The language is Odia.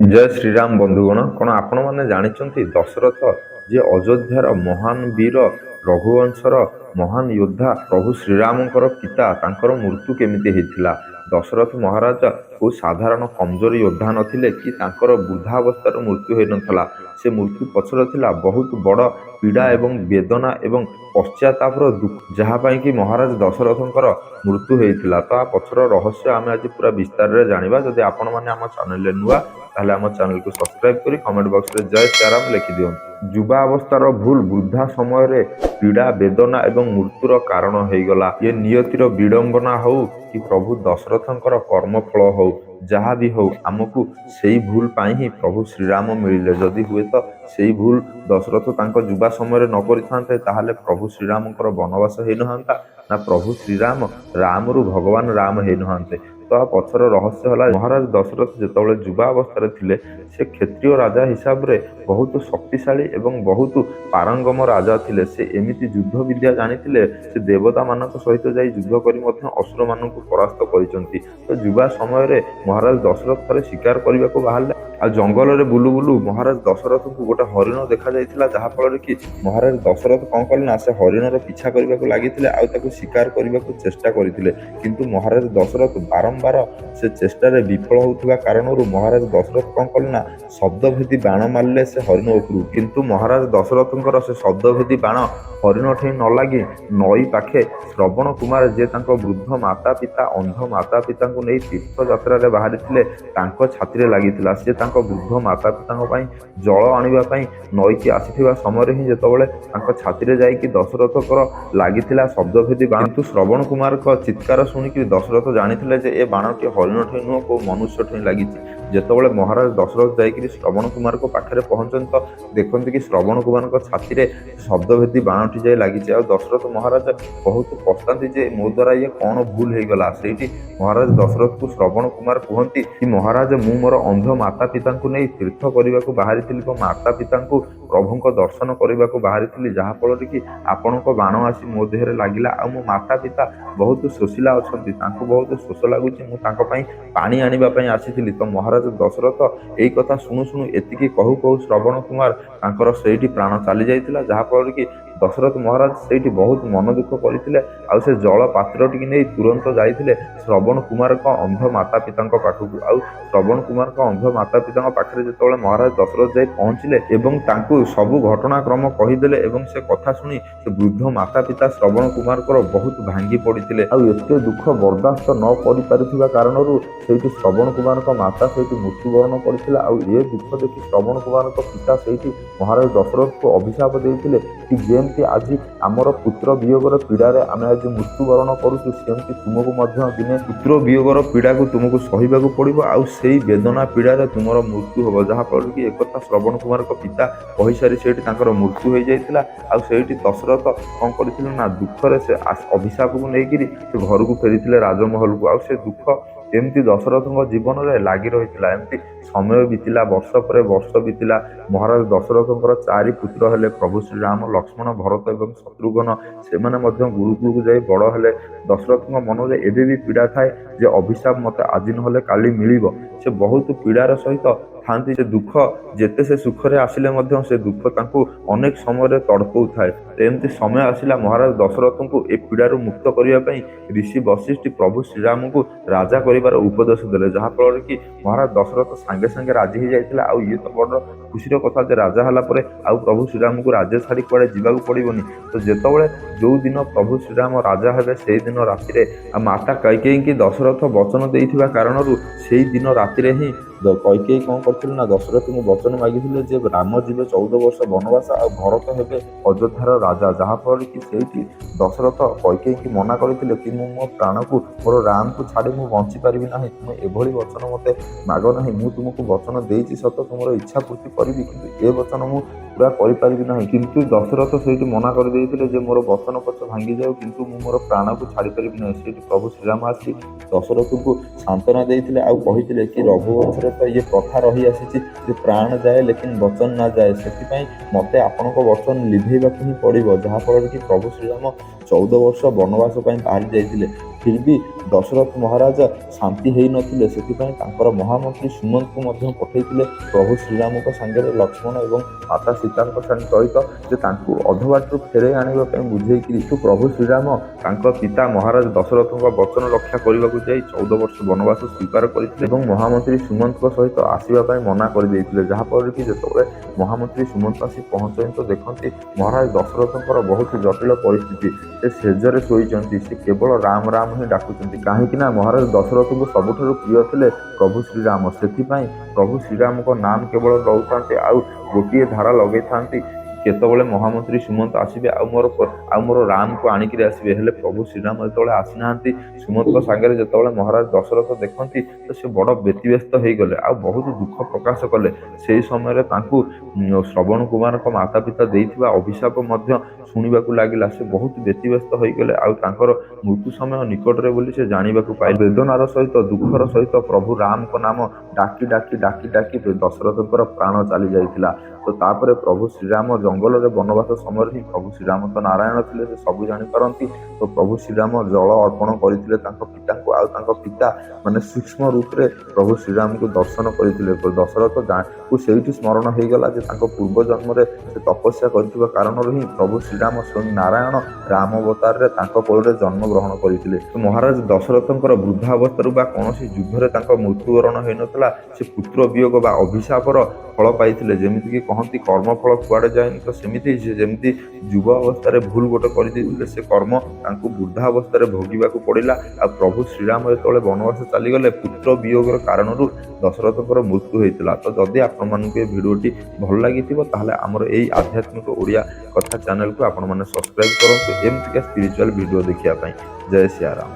ଜୟ ଶ୍ରୀରାମ ବନ୍ଧୁଗଣ। କ'ଣ ଆପଣମାନେ ଜାଣିଛନ୍ତି ଦଶରଥ ଯେ ଅଯୋଧ୍ୟାର ମହାନ ବୀର, ରଘୁବଂଶର ମହାନ ଯୋଦ୍ଧା ପ୍ରଭୁ ଶ୍ରୀରାମଙ୍କର ପିତା, ତାଙ୍କର ମୃତ୍ୟୁ କେମିତି ହେଇଥିଲା? ଦଶରଥ ମହାରାଜ କୋଉ ସାଧାରଣ କମଜୋର ଯୋଦ୍ଧା ନଥିଲେ କି ତାଙ୍କର ବୃଦ୍ଧାବସ୍ଥାର ମୃତ୍ୟୁ ହୋଇନଥିଲା। ସେ ମୃତ୍ୟୁ ପଛରେ ଥିଲା ବହୁତ ବଡ଼ ପୀଡ଼ା ଏବଂ ବେଦନା ଏବଂ ପଶ୍ଚାତାପର ଦୁଃଖ, ଯାହା ପାଇଁ କି ମହାରାଜ ଦଶରଥଙ୍କର ମୃତ୍ୟୁ ହେଇଥିଲା। ତା ପଛର ରହସ୍ୟ ଆମେ ଆଜି ପୁରା ବିସ୍ତାରରେ ଜାଣିବା। ଯଦି ଆପଣମାନେ ଆମ ଚ୍ୟାନେଲରେ ନୂଆ, ତାହେଲେ ଆମ ଚ୍ୟାନେଲକୁ ସବସ୍କ୍ରାଇବ କରି କମେଣ୍ଟ ବକ୍ସରେ ଜୟ ଶ୍ରୀରାମ ଲେଖିଦିଅନ୍ତୁ। ଯୁବା ଅବସ୍ଥାର ଭୁଲ ବୃଦ୍ଧା ସମୟରେ ପୀଡ଼ା, ବେଦନା ଏବଂ ମୃତ୍ୟୁର କାରଣ ହେଇଗଲା। ଏ ନିୟତିର ବିଡ଼ମ୍ବନା ହଉ କି ପ୍ରଭୁ ଦଶରଥଙ୍କର କର୍ମଫଳ ହଉ, ଯାହା ବି ହଉ, ଆମକୁ ସେଇ ଭୁଲ ପାଇଁ ହିଁ ପ୍ରଭୁ ଶ୍ରୀରାମ ମିଳିଲେ। ଯଦି ହୁଏତ ସେଇ ଭୁଲ ଦଶରଥ ତାଙ୍କ ଯୁବା ସମୟରେ ନ କରିଥାନ୍ତେ, ତାହେଲେ ପ୍ରଭୁ ଶ୍ରୀରାମଙ୍କର ବନବାସ ହେଇନଥାନ୍ତା, ନା ପ୍ରଭୁ ଶ୍ରୀରାମ ରାମରୁ ଭଗବାନ ରାମ ହେଇନଥାନ୍ତେ। ତା ପଛର ରହସ୍ୟ ହେଲା, ମହାରାଜ ଦଶରଥ ଯେତେବେଳେ ଯୁବା ଅବସ୍ଥାରେ ଥିଲେ, ସେ କ୍ଷତ୍ରିୟ ରାଜା ହିସାବରେ ବହୁତ ଶକ୍ତିଶାଳୀ ଏବଂ ବହୁତ ପାରଙ୍ଗମ ରାଜା ଥିଲେ। ସେ ଏମିତି ଯୁଦ୍ଧ ବିଦ୍ୟା ଜାଣିଥିଲେ, ସେ ଦେବତାମାନଙ୍କ ସହିତ ଯାଇ ଯୁଦ୍ଧ କରି ମଧ୍ୟ ଅସୁରମାନଙ୍କୁ ପରାସ୍ତ କରିଛନ୍ତି। ତ ଯୁବା ସମୟରେ ମହାରାଜ ଦଶରଥ ଥରେ ଶିକାର କରିବାକୁ ବାହାରିଲେ, ଆଉ ଜଙ୍ଗଲରେ ବୁଲୁ ବୁଲୁ ମହାରାଜ ଦଶରଥଙ୍କୁ ଗୋଟେ ହରିଣ ଦେଖାଯାଇଥିଲା, ଯାହାଫଳରେ କି ମହାରାଜ ଦଶରଥ କ'ଣ କଲେ ନା, ସେ ହରିଣର ପିଛା କରିବାକୁ ଲାଗିଥିଲେ ଆଉ ତାକୁ ଶିକାର କରିବାକୁ ଚେଷ୍ଟା କରିଥିଲେ। କିନ୍ତୁ ମହାରାଜ ଦଶରଥ ବାରମ୍ବାର ସେ ଚେଷ୍ଟାରେ ବିଫଳ ହେଉଥିବା କାରଣରୁ ମହାରାଜ ଦଶରଥ କ'ଣ କଲେ ନା, ଶବ୍ଦଭେଦୀ ବାଣ ମାରିଲେ ସେ ହରିଣ ଉପରୁ। କିନ୍ତୁ ମହାରାଜ ଦଶରଥଙ୍କର ସେ ଶବ୍ଦଭେଦୀ ବାଣ ହରିଣ ଠେଇଁ ନ ଲାଗି ନଈ ପାଖେ ଶ୍ରବଣ କୁମାର, ଯିଏ ତାଙ୍କ ବୃଦ୍ଧ ମାତା ପିତା, ଅନ୍ଧ ମାତା ପିତାଙ୍କୁ ନେଇ ତୀର୍ଥଯାତ୍ରାରେ ବାହାରିଥିଲେ, ତାଙ୍କ ଛାତିରେ ଲାଗିଥିଲା। ସେ ତାଙ୍କ ବୃଦ୍ଧ ମାତା ପିତାଙ୍କ ପାଇଁ ଜଳ ଆଣିବା ପାଇଁ ନଈକି ଆସିଥିବା ସମୟରେ ହିଁ ଯେତେବେଳେ ତାଙ୍କ ଛାତିରେ ଯାଇକି ଦଶରଥଙ୍କର ଲାଗିଥିଲା ଶବ୍ଦଭେଦୀ ବାଣ। କିନ୍ତୁ ଶ୍ରବଣ କୁମାରଙ୍କ ଚିତ୍କାର ଶୁଣିକି ଦଶରଥ ଜାଣିଥିଲେ ଯେ ଏ ବାଣଟି ହରିଣ ଠେଇଁ ନୁହଁ, କୋଉ ମନୁଷ୍ୟ ଠେଇଁ ଲାଗିଛି। ଯେତେବେଳେ ମହାରାଜ ଦଶରଥ ଯାଇକରି ଶ୍ରବଣ କୁମାରଙ୍କ ପାଖରେ ପହଞ୍ଚନ୍ତି, ତ ଦେଖନ୍ତି କି ଶ୍ରବଣ କୁମାରଙ୍କ ଛାତିରେ ଶବ୍ଦଭେଦୀ ବାଣଟି ଯାଇ ଲାଗିଛି। ଆଉ ଦଶରଥ ମହାରାଜ ବହୁତ ପସ୍ତାନ୍ତି ଯେ ମୋ ଦ୍ୱାରା ଇଏ କ'ଣ ଭୁଲ ହେଇଗଲା। ସେଇଠି ମହାରାଜ ଦଶରଥକୁ ଶ୍ରବଣ କୁମାର କୁହନ୍ତି କି, ମହାରାଜ, ମୁଁ ମୋର ଅନ୍ଧ ମାତା ପିତାଙ୍କୁ ନେଇ ତୀର୍ଥ କରିବାକୁ ବାହାରିଥିଲି, ମୋ ମାତା ପିତାଙ୍କୁ ପ୍ରଭୁଙ୍କ ଦର୍ଶନ କରିବାକୁ ବାହାରିଥିଲି, ଯାହାଫଳରେ କି ଆପଣଙ୍କ ବାଣ ଆସି ମୋ ଦେହରେ ଲାଗିଲା। ଆଉ ମୋ ମାତା ପିତା ବହୁତ ଶୋଷିଲା ଅଛନ୍ତି, ତାଙ୍କୁ ବହୁତ ଶୋଷ ଲାଗୁଛି, ମୁଁ ତାଙ୍କ ପାଇଁ ପାଣି ଆଣିବା ପାଇଁ ଆସିଥିଲି। ତ ମହାରାଜ ଦଶରଥ ଏଇ କଥା ଶୁଣୁ ଶୁଣୁ ଏତିକି କହୁ କହୁ ଶ୍ରବଣ କୁମାର ତାଙ୍କର ସେଇଠି ପ୍ରାଣ ଚାଲି ଯାଇଥିଲା, ଯାହାଫଳରେ କି ଦଶରଥ ମହାରାଜ ସେଇଠି ବହୁତ ମନ ଦୁଃଖ କରିଥିଲେ। ଆଉ ସେ ଜଳ ପାତ୍ରଟିକି ନେଇ ତୁରନ୍ତ ଯାଇଥିଲେ ଶ୍ରବଣ କୁମାରଙ୍କ ଅନ୍ଧ ମାତା ପିତାଙ୍କ ପାଖକୁ। ଆଉ ଶ୍ରବଣ କୁମାରଙ୍କ ଅନ୍ଧ ମାତା ପିତାଙ୍କ ପାଖରେ ଯେତେବେଳେ ମହାରାଜ ଦଶରଥ ଯାଇ ପହଞ୍ଚିଲେ ଏବଂ ତାଙ୍କୁ ସବୁ ଘଟଣାକ୍ରମ କହିଦେଲେ, ଏବଂ ସେ କଥା ଶୁଣି ସେ ବୃଦ୍ଧ ମାତା ପିତା ଶ୍ରବଣ କୁମାରଙ୍କର ବହୁତ ଭାଙ୍ଗି ପଡ଼ିଥିଲେ। ଆଉ ଏତେ ଦୁଃଖ ବରଦାସ୍ତ ନ କରିପାରିଥିବା କାରଣରୁ ସେଇଠି ଶ୍ରବଣ କୁମାରଙ୍କ ମାତା ସେଇଠି ମୃତ୍ୟୁବରଣ କରିଥିଲେ। ଆଉ ଏ ଦୁଃଖ ଦେଖି ଶ୍ରବଣ କୁମାରଙ୍କ ପିତା ସେଇଠି ମହାରାଜ ଦଶରଥଙ୍କୁ ଅଭିଶାପ ଦେଇଥିଲେ କି, ଯେମିତି ଆଜି ଆମର ପୁତ୍ର ବିୟୋଗର ପୀଡ଼ାରେ ଆମେ ଆଜି ମୃତ୍ୟୁବରଣ କରୁଛୁ, ସେମିତି ତୁମକୁ ମଧ୍ୟ ଦିନେ ପୁତ୍ର ବିୟୋଗର ପୀଡ଼ାକୁ ତୁମକୁ ସହିବାକୁ ପଡ଼ିବ, ଆଉ ସେଇ ବେଦନା ପୀଡ଼ାରେ ତୁମର ମୃତ୍ୟୁ ହେବ। ଯାହାଫଳରେ କି ଏକଥା ଶ୍ରବଣ କୁମାରଙ୍କ ପିତା କହିସାରି ସେଇଠି ତାଙ୍କର ମୃତ୍ୟୁ ହୋଇଯାଇଥିଲା। ଆଉ ସେଇଠି ଦଶରଥ କ'ଣ କରିଥିଲେ ନା, ଦୁଃଖରେ ସେ ଅଭିଶାପକୁ ନେଇକିରି ସେ ଘରକୁ ଫେରିଥିଲେ ରାଜମହଲକୁ। ଆଉ ସେ ଦୁଃଖ ଏମିତି ଦଶରଥଙ୍କ ଜୀବନରେ ଲାଗି ରହିଥିଲା। ଏମିତି ସମୟ ବିତିଲା, ବର୍ଷ ପରେ ବର୍ଷ ବିତିଲା। ମହାରାଜ ଦଶରଥଙ୍କର 4 ପୁତ୍ର ହେଲେ, ପ୍ରଭୁ ଶ୍ରୀରାମ, ଲକ୍ଷ୍ମଣ, ଭରତ ଏବଂ ଶତ୍ରୁଘ୍ନ। ସେମାନେ ମଧ୍ୟ ଗୁରୁକୁଳକୁ ଯାଇ ବଡ଼ ହେଲେ। ଦଶରଥଙ୍କ ମନରେ ଏବେ ବି ପୀଡ଼ା ଥାଏ ଯେ ଅଭିଶାପ ମୋତେ ଆଜି ନହେଲେ କାଲି ମିଳିବ। ସେ ବହୁତ ପୀଡ଼ାର ସହିତ ଥାନ୍ତି। ସେ ଦୁଃଖ ଯେତେ ସେ ସୁଖରେ ଆସିଲେ ମଧ୍ୟ ସେ ଦୁଃଖ ତାଙ୍କୁ ଅନେକ ସମୟରେ ତଡ଼ପଉଥାଏ। ଏମିତି ସମୟ ଆସିଲା, ମହାରାଜ ଦଶରଥଙ୍କୁ ଏ ପୀଡ଼ାରୁ ମୁକ୍ତ କରିବା ପାଇଁ ଋଷି ବଶିଷ୍ଠ ପ୍ରଭୁ ଶ୍ରୀରାମଙ୍କୁ ରାଜା କରିବାର ଉପଦେଶ ଦେଲେ, ଯାହାଫଳରେ କି ମହାରାଜ ଦଶରଥ ସାଙ୍ଗେ ସାଙ୍ଗେ ରାଜି ହେଇଯାଇଥିଲା। ଆଉ ଇଏ ତ ବଡ଼ ଖୁସିର କଥା ଯେ ରାଜା ହେଲା ପରେ ଆଉ ପ୍ରଭୁ ଶ୍ରୀରାମଙ୍କୁ ରାଜ୍ୟ ଛାଡ଼ି କୁଆଡ଼େ ଯିବାକୁ ପଡ଼ିବନି। ତ ଯେତେବେଳେ ଯୋଉ ଦିନ ପ୍ରଭୁ ଶ୍ରୀରାମ ରାଜା ହେବେ, ସେଇଦିନ ରାତିରେ ମାତା କୈକେୟୀଙ୍କୁ ଦଶରଥ ବଚନ ଦେଇଥିବା କାରଣରୁ ସେଇ ଦିନ ରାତିରେ ହିଁ କୈକେୟୀ କ'ଣ କରିଥିଲେ ନା, ଦଶରଥଙ୍କୁ ବଚନ ମାଗିଥିଲେ ଯେ ରାମ ଯିବେ 14 ବର୍ଷ ବନବାସ, ଆଉ ଭରତ ହେବେ ଅଯୋଧ୍ୟାର ରାଜା। ଯାହାଫଳରେ କି ସେଇଠି ଦଶରଥ କୈକେୟୀଙ୍କୁ ମନା କରିଥିଲେ କି, ମୁଁ ମୋ ପ୍ରାଣକୁ ମୋର ରାମକୁ ଛାଡ଼ି ମୁଁ ବଞ୍ଚିପାରିବି ନାହିଁ, ତୁମେ ଏଭଳି ବଚନ ମୋତେ ମାଗ ନାହିଁ। ମୁଁ ତୁମକୁ ବଚନ ଦେଇଛି ସତ, ତୁମର ଇଚ୍ଛା ପୂର୍ତ୍ତି କରିବି, କିନ୍ତୁ ଏ ବଚନ ମୁଁ ପୁରା କରିପାରିବି ନାହିଁ। କିନ୍ତୁ ଦଶରଥ ସେଇଠି ମନା କରିଦେଇଥିଲେ ଯେ ମୋର ବଚନ ପଛ ଭାଙ୍ଗିଯାଉ, କିନ୍ତୁ ମୁଁ ମୋର ପ୍ରାଣକୁ ଛାଡ଼ିପାରିବି ନାହିଁ। ସେଇଠି ପ୍ରଭୁ ଶ୍ରୀରାମ ଆସି ଦଶରଥଙ୍କୁ ସାନ୍ତ୍ୱନା ଦେଇଥିଲେ ଆଉ କହିଥିଲେ କି, ରଘୁବଂଶରେ ତ ଇଏ ପ୍ରଥା ରହିଆସିଛି ଯେ ପ୍ରାଣ ଯାଏ ଲେକିନ୍ ବଚନ ନା ଯାଏ, ସେଥିପାଇଁ ମୋତେ ଆପଣଙ୍କ ବଚନ ଲିଭେଇବାକୁ ହିଁ ପଡ଼ିବ। ଯାହାଫଳରେ କି ପ୍ରଭୁ ଶ୍ରୀରାମ 14 ବର୍ଷ ବନବାସ ପାଇଁ ବାହାରି ଯାଇଥିଲେ। ଫିର୍ ବି ଦଶରଥ ମହାରାଜ ଶାନ୍ତି ହେଇନଥିଲେ, ସେଥିପାଇଁ ତାଙ୍କର ମହାମନ୍ତ୍ରୀ ସୁମନ୍ତଙ୍କୁ ମଧ୍ୟ ପଠାଇଥିଲେ ପ୍ରଭୁ ଶ୍ରୀରାମଙ୍କ ସାଙ୍ଗରେ ଲକ୍ଷ୍ମଣ ଏବଂ ମାତା ସୀତାଙ୍କ ସହିତ, ଯେ ତାଙ୍କୁ ଅଧବାଟରୁ ଫେରାଇ ଆଣିବା ପାଇଁ ବୁଝେଇକିରି ପ୍ରଭୁ ଶ୍ରୀରାମ ତାଙ୍କ ପିତା ମହାରାଜ ଦଶରଥଙ୍କ ବଚନ ରକ୍ଷା କରିବାକୁ ଯାଇ 14 ବର୍ଷ ବନବାସ ସ୍ୱୀକାର କରିଥିଲେ ଏବଂ ମହାମନ୍ତ୍ରୀ ସୁମନ୍ତଙ୍କ ସହିତ ଆସିବା ପାଇଁ ମନା କରିଦେଇଥିଲେ। ଯାହାଫଳରେ କି ଯେତେବେଳେ ମହାମନ୍ତ୍ରୀ ସୁମନ୍ତ ଆସି ପହଞ୍ଚନ୍ତି ତ ଦେଖନ୍ତି ମହାରାଜ ଦଶରଥଙ୍କର ବହୁତ ଜଟିଳ ପରିସ୍ଥିତି। ସେ ଶେଯରେ ଶୋଇଛନ୍ତି, ସେ କେବଳ ରାମ ରାମ ହିଁ ଡାକୁଛନ୍ତି, କାହିଁକି ନା ମହାରାଜ ଦଶରଥଙ୍କୁ ସବୁଠାରୁ ପ୍ରିୟ ଥିଲେ ପ୍ରଭୁ ଶ୍ରୀରାମ। ସେଥିପାଇଁ ପ୍ରଭୁ ଶ୍ରୀରାମଙ୍କ ନାମ କେବଳ ଦଉଥାନ୍ତି ଆଉ ଗୋଟିଏ ଧାରା ଲଗେଇଥାନ୍ତି, କେତେବେଳେ ମହାମନ୍ତ୍ରୀ ସୁମନ୍ତ ଆସିବେ ଆଉ ମୋର ରାମକୁ ଆଣିକିରି ଆସିବେ। ହେଲେ ପ୍ରଭୁ ଶ୍ରୀରାମ ଯେତେବେଳେ ଆସିନାହାନ୍ତି ସୁମନ୍ତଙ୍କ ସାଙ୍ଗରେ, ଯେତେବେଳେ ମହାରାଜ ଦଶରଥ ଦେଖନ୍ତି ତ ସେ ବଡ଼ ବ୍ୟତିବ୍ୟସ୍ତ ହେଇଗଲେ ଆଉ ବହୁତ ଦୁଃଖ ପ୍ରକାଶ କଲେ। ସେହି ସମୟରେ ତାଙ୍କୁ ଶ୍ରବଣ କୁମାରଙ୍କ ମାତା ପିତା ଦେଇଥିବା ଅଭିଶାପ ମଧ୍ୟ ଶୁଣିବାକୁ ଲାଗିଲା। ସେ ବହୁତ ବ୍ୟତିବ୍ୟସ୍ତ ହୋଇଗଲେ ଆଉ ତାଙ୍କର ମୃତ୍ୟୁ ସମୟ ନିକଟରେ ବୋଲି ସେ ଜାଣିବାକୁ ପାଇଲେ। ବେଦନାର ସହିତ ଦୁଃଖର ସହିତ ପ୍ରଭୁ ରାମଙ୍କ ନାମ ଡାକି ଡାକି ଡାକି ଡାକି ଦଶରଥଙ୍କର ପ୍ରାଣ ଚାଲି ଯାଇଥିଲା। ତ ତାପରେ ପ୍ରଭୁ ଶ୍ରୀରାମ ଜଙ୍ଗଲରେ ବନବାସ ସମୟରେ ହିଁ, ପ୍ରଭୁ ଶ୍ରୀରାମ ତ ନାରାୟଣ ଥିଲେ, ସେ ସବୁ ଜାଣିପାରନ୍ତି, ତ ପ୍ରଭୁ ଶ୍ରୀରାମ ଜଳ ଅର୍ପଣ କରିଥିଲେ ତାଙ୍କ ପିତାଙ୍କୁ ଆଉ ତାଙ୍କ ପିତା ମାନେ ସୂକ୍ଷ୍ମ ରୂପରେ ପ୍ରଭୁ ଶ୍ରୀରାମଙ୍କୁ ଦର୍ଶନ କରିଥିଲେ। ଦଶରଥକୁ ସେଇଠି ସ୍ମରଣ ହେଇଗଲା ଯେ ତାଙ୍କ ପୂର୍ବ ଜନ୍ମରେ ସେ ତପସ୍ୟା କରିଥିବା କାରଣରୁ ହିଁ ପ୍ରଭୁ ଶ୍ରୀରାମ ସ୍ୱୟଂ ନାରାୟଣ ରାମ ଅବତାରରେ ତାଙ୍କ କୋଳରେ ଜନ୍ମଗ୍ରହଣ କରିଥିଲେ। ତ ମହାରାଜ ଦଶରଥଙ୍କର ବୃଦ୍ଧାବସ୍ଥାରୁ ବା କୌଣସି ଯୁଦ୍ଧରେ ତାଙ୍କ ମୃତ୍ୟୁବରଣ ହୋଇନଥିଲା, ସେ ପୁତ୍ର ବିୟୋଗ ବା ଅଭିଶାପର ଫଳ ପାଇଥିଲେ। ଯେମିତିକି କହନ୍ତି କର୍ମଫଳ କୁଆଡ଼େ ଯାଏନି, ତ ସେମିତି ସେ ଯେମିତି ଯୁବ ଅବସ୍ଥାରେ ଭୁଲ ଗୋଟେ କରିଦେଇଥିଲେ, ସେ କର୍ମ ତାଙ୍କୁ ବୃଦ୍ଧା ଅବସ୍ଥାରେ ଭୋଗିବାକୁ ପଡ଼ିଲା। ଆଉ ପ୍ରଭୁ ଶ୍ରୀରାମ ଯେତେବେଳେ ବନବାସ ଚାଲିଗଲେ ପୁତ୍ର ବିୟୋଗର କାରଣରୁ ଦଶରଥଙ୍କର ମୃତ୍ୟୁ ହୋଇଥିଲା। ତ ଯଦି ଆପଣମାନଙ୍କୁ ଏ ଭିଡ଼ିଓଟି ଭଲ ଲାଗିଥିବ ତାହେଲେ ଆମର ଏଇ ଆଧ୍ୟାତ୍ମିକ ଓଡ଼ିଆ କଥା ଚ୍ୟାନେଲକୁ ଆପଣମାନେ ସବସ୍କ୍ରାଇବ୍ କରନ୍ତୁ ଏମିତିକା ସ୍ପିରିଚୁଆଲ ଭିଡ଼ିଓ ଦେଖିବା ପାଇଁ। ଜୟ ସିୟାରାମ।